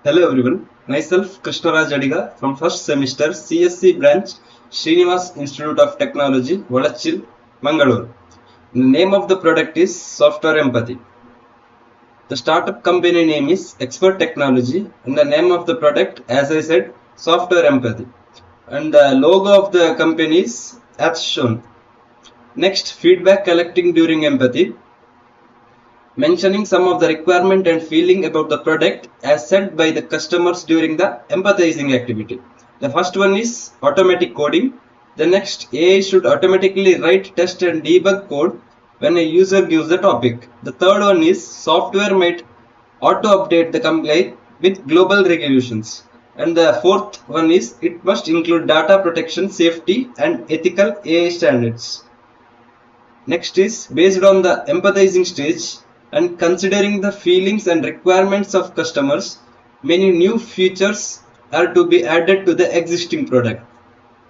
Hello everyone, myself KRISHNARAJ ADIGA from first semester CSC branch Srinivas Institute of Technology, Valachil, Mangalore. The name of the product is Software Empathy. The startup company name is Expert Technology and the name of the product, as I said, Software Empathy. And the logo of the company is as shown. Next, feedback collecting during empathy. Mentioning some of the requirement and feeling about the product as said by the customers during the empathizing activity. The first one is automatic coding. The next, AI should automatically write, test and debug code when a user gives the topic. The third one is software might auto update the comply with global regulations. And the fourth one is it must include data protection, safety and ethical AI standards. Next is based on the empathizing stage and considering the feelings and requirements of customers, many new features are to be added to the existing product.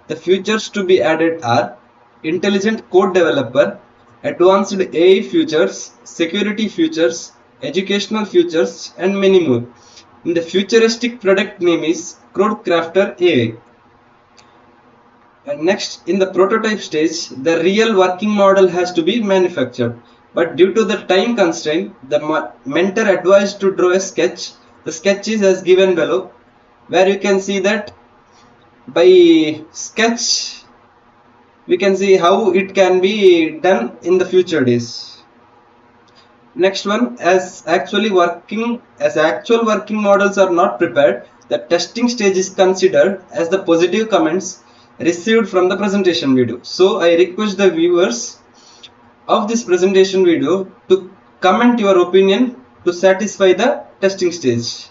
The features to be added are intelligent code developer, advanced AI features, security features, educational features and many more. In the futuristic product name is Code Crafter AI. And next, in the prototype stage, the real working model has to be manufactured. But due to the time constraint, the mentor advised to draw a sketch. The sketch is as given below, where you can see that by sketch, we can see how it can be done in the future days. Next one, as actual working models are not prepared, the testing stage is considered as the positive comments received from the presentation video. So I request the viewers of this presentation video to comment your opinion to satisfy the testing stage.